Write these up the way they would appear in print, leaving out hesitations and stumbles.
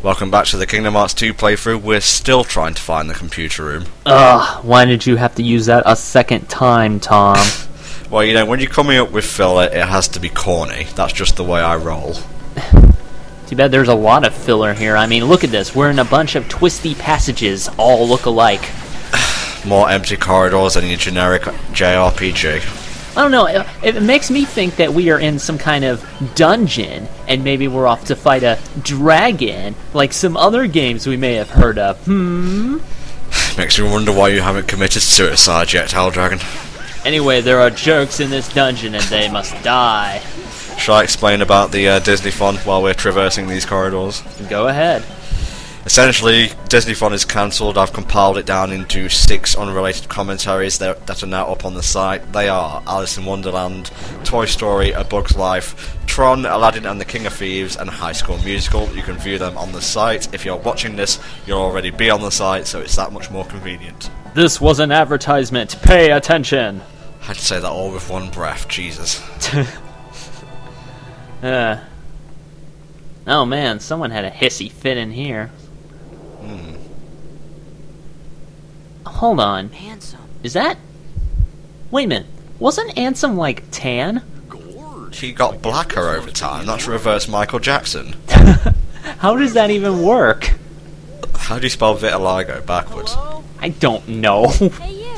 Welcome back to the Kingdom Hearts 2 playthrough. We're still trying to find the computer room. Ugh, why did you have to use that a second time, Tom? Well, you know, when you're coming up with filler, it has to be corny. That's just the way I roll. Too bad there's a lot of filler here. I mean, look at this. We're in a bunch of twisty passages, all look alike. More empty corridors than your generic JRPG. I don't know, it makes me think that we are in some kind of dungeon, and maybe we're off to fight a dragon, like some other games we may have heard of. Makes me wonder why you haven't committed suicide yet, Helldragon. Anyway, there are jerks in this dungeon, and they must die. Shall I explain about the Disney Fun while we're traversing these corridors? Go ahead. Essentially, Disney Fun is cancelled. I've compiled it down into 6 unrelated commentaries that are now up on the site. They are Alice in Wonderland, Toy Story, A Bug's Life, Tron, Aladdin and the King of Thieves, and High School Musical. You can view them on the site. If you're watching this, you'll already be on the site, so it's that much more convenient. This was an advertisement. Pay attention. I had to say that all with one breath. Jesus. Oh man, someone had a hissy fit in here. Hold on. Handsome. Is that... Wait a minute. Wasn't Ansem, like, tan? He got blacker over time. That's reverse Michael Jackson. How does that even work? How do you spell vitiligo backwards? Hello? I don't know. Hey, you.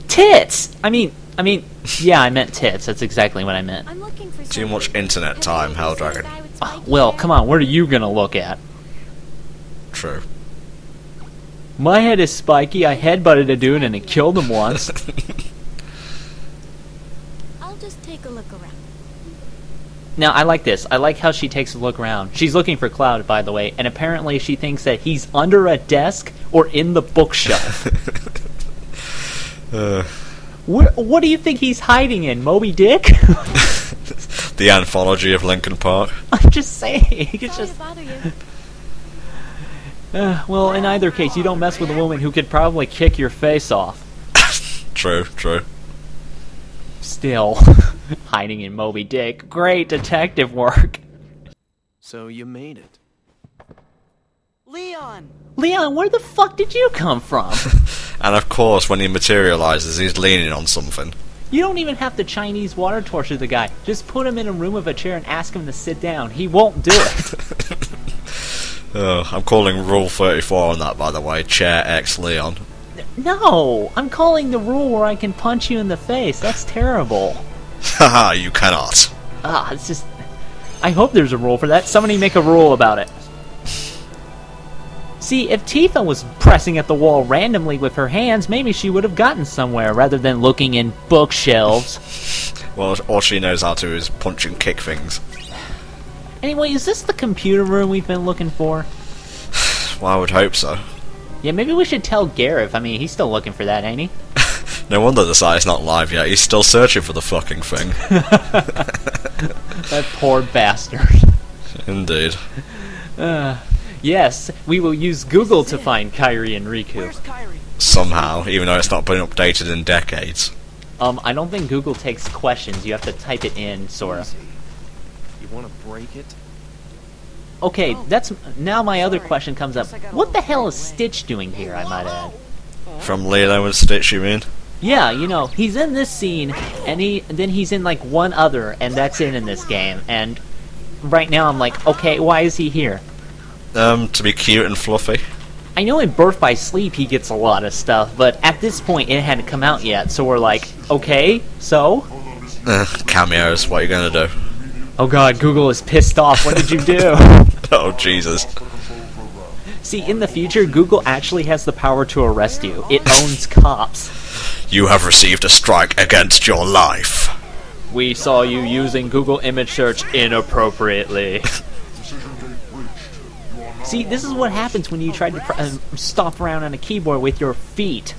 Tits! I mean, yeah, I meant tits. That's exactly what I meant. I'm looking for Too much internet time, Helldragon. Well, come on, what are you gonna look at? True. My head is spiky, I headbutted a dude and it killed him once. I'll just take a look around. Now, I like this. I like how she takes a look around. She's looking for Cloud, by the way, and apparently she thinks that he's under a desk or in the bookshelf. What do you think he's hiding in, Moby Dick? The anthology of Linkin Park. I'm just saying. It's Sorry just... to bother you. Well, in either case, you don't mess with a woman who could probably kick your face off. True. Still, hiding in Moby Dick. Great detective work. So you made it. Leon! Leon, where the fuck did you come from? And of course, when he materializes, he's leaning on something. You don't even have to Chinese water torture the guy. Just put him in a room with a chair and ask him to sit down. He won't do it. I'm calling Rule 34 on that, by the way. Chair X Leon. No, I'm calling the rule where I can punch you in the face. That's terrible. Haha, you cannot. It's just... I hope there's a rule for that. Somebody make a rule about it. See, if Tifa was pressing at the wall randomly with her hands, maybe she would have gotten somewhere rather than looking in bookshelves. Well, all she knows how to is punch and kick things. Anyway, is this the computer room we've been looking for? Well, I would hope so. Yeah, maybe we should tell Gareth. I mean, he's still looking for that, ain't he? No wonder the site's not live yet. He's still searching for the fucking thing. That poor bastard. Indeed. Yes, we will use Google to find Kairi and Riku. Somehow, even though it's not been updated in decades. I don't think Google takes questions. You have to type it in, Sora. You want to break it? Okay, that's... Now my other question comes up. What the hell is Stitch doing here, I might add? From Lilo and Stitch, you mean? Yeah, you know, he's in this scene, and then he's in, like, one other, and that's it in this game. And right now I'm like, okay, why is he here? To be cute and fluffy. I know in Birth by Sleep he gets a lot of stuff, but at this point it hadn't come out yet, so we're like, okay, so? Cameos, what are you gonna do? Oh god, Google is pissed off, what did you do? Oh, Jesus. See, in the future, Google actually has the power to arrest you. It owns cops. You have received a strike against your life. We saw you using Google image search inappropriately. See, this is what happens when you try to stomp around on a keyboard with your feet.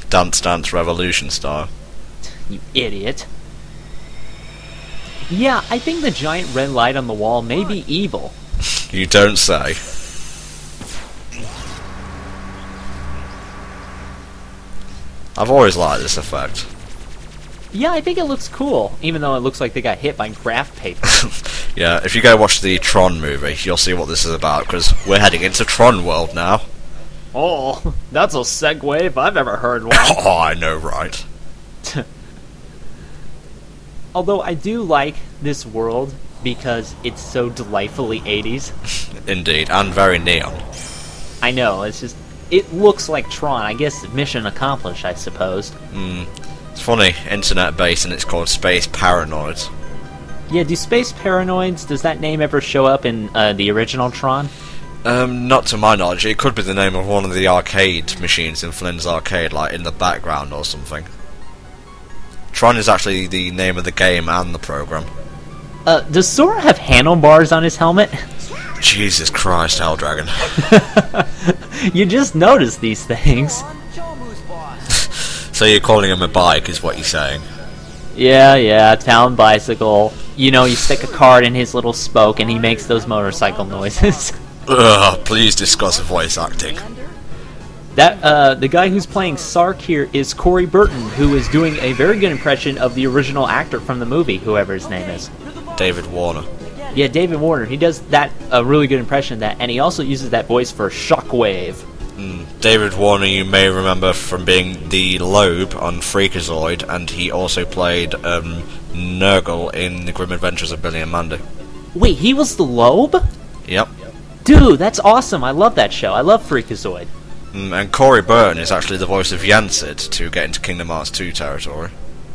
Dance Dance Revolution style. You idiot. Yeah, I think the giant red light on the wall may be evil. You don't say. I've always liked this effect. Yeah, I think it looks cool, even though it looks like they got hit by graph paper. Yeah, if you go watch the Tron movie, you'll see what this is about, because we're heading into Tron world now. Oh, that's a segue if I've ever heard one. Oh, I know, right? Although I do like this world because it's so delightfully 80s. Indeed, and very neon. I know, it's just... It looks like Tron. I guess mission accomplished, I suppose. It's funny, internet-based, and it's called Space Paranoids. Yeah, do Space Paranoids, does that name ever show up in the original Tron? Not to my knowledge. It could be the name of one of the arcade machines in Flynn's arcade, like in the background or something. Tron is actually the name of the game and the program. Does Sora have handlebars on his helmet? Jesus Christ, Helldragon. You just notice these things. So you're calling him a bike, is what you're saying? Yeah, town bicycle. You know, you stick a card in his little spoke and he makes those motorcycle noises. Ugh, please discuss voice acting. That, the guy who's playing Sark here is Corey Burton, who is doing a very good impression of the original actor from the movie, whoever his name is. David Warner. Yeah, David Warner. He does that, a really good impression of that, and he also uses that voice for Shockwave. David Warner you may remember from being the Loeb on Freakazoid, and he also played Nurgle in The Grim Adventures of Billy and Mandy. Wait, he was the Loeb? Yep. Dude, that's awesome. I love that show. I love Freakazoid. And Corey Burton is actually the voice of Yansid to get into Kingdom Hearts 2 territory.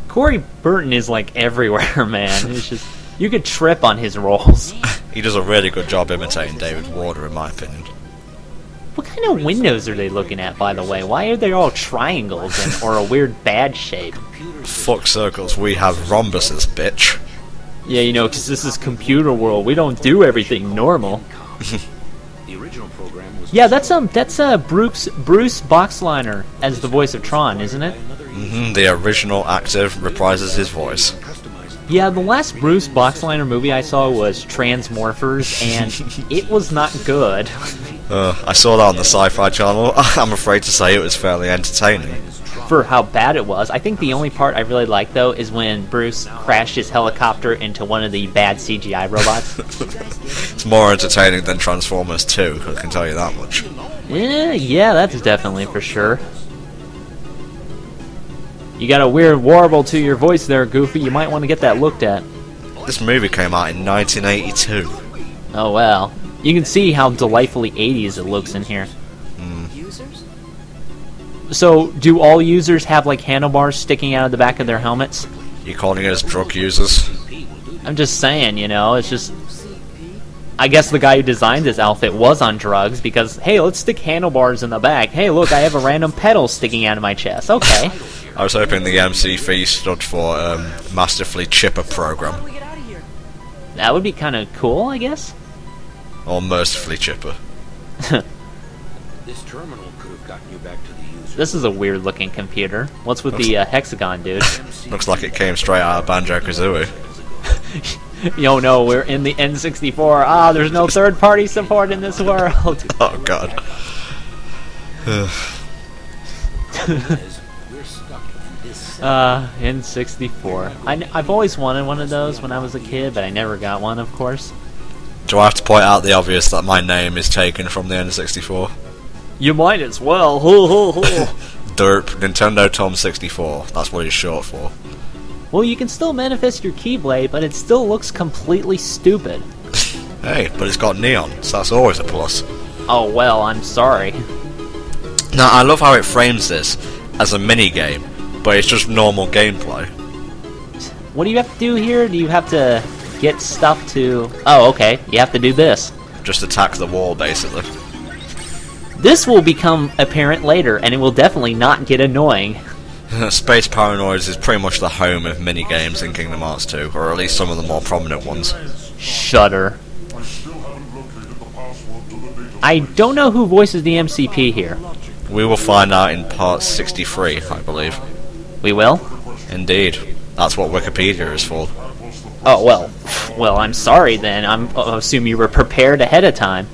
Corey Burton is like everywhere, man. It's just, you could trip on his roles. He does a really good job imitating David Warner, in my opinion. What kind of windows are they looking at, by the way? Why are they all triangles and, or a weird bad shape? Fuck circles, we have rhombuses, bitch. Yeah, you know, because this is computer world. We don't do everything normal. Yeah, that's Bruce Boxleitner as the voice of Tron, isn't it? The original actor reprises his voice. Yeah, the last Bruce Boxleitner movie I saw was Transmorphers, and it was not good. I saw that on the Sci-Fi Channel. I'm afraid to say it was fairly entertaining. For how bad it was. I think the only part I really liked, though, is when Bruce crashed his helicopter into one of the bad CGI robots. It's more entertaining than Transformers 2, I can tell you that much. Yeah, that's definitely for sure. You got a weird warble to your voice there, Goofy. You might want to get that looked at. This movie came out in 1982. Oh, well. You can see how delightfully 80s it looks in here. So, do all users have, like, handlebars sticking out of the back of their helmets? You calling us drug users? I'm just saying, you know, it's just... I guess the guy who designed this outfit was on drugs, because, hey, let's stick handlebars in the back. Hey, look, I have a random pedal sticking out of my chest. Okay. I was hoping the MC3 stood for Masterfully Chipper Program. That would be kind of cool, I guess. Or Mercifully Chipper. This terminal could have gotten you back to the user. This is a weird-looking computer. What's with the hexagon, dude? Looks like it came straight out of Banjo-Kazooie. Yo, no, we're in the N64. Ah, there's no third-party support in this world. Oh, God. N64. I've always wanted one of those when I was a kid, but I never got one, of course. Do I have to point out the obvious that my name is taken from the N64? You might as well. Derp, Nintendo Tom64. That's what it's short for. Well, you can still manifest your Keyblade, but it still looks completely stupid. Hey, but it's got neon, so that's always a plus. Oh, well, I'm sorry. Now, I love how it frames this as a mini-game, but it's just normal gameplay. What do you have to do here? Do you have to get stuff to... Oh, okay. You have to do this. Just attack the wall, basically. This will become apparent later, and it will definitely not get annoying. Space Paranoids is pretty much the home of mini-games in Kingdom Hearts 2, or at least some of the more prominent ones. Shudder. I don't know who voices the MCP here. We will find out in part 63, I believe. We will? Indeed. That's what Wikipedia is for. Oh, well, I'm sorry then. I assume you were prepared ahead of time.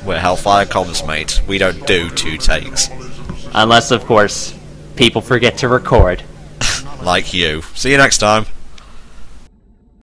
We're HellfireComms, mate. We don't do 2 takes. Unless, of course, people forget to record. Like you. See you next time.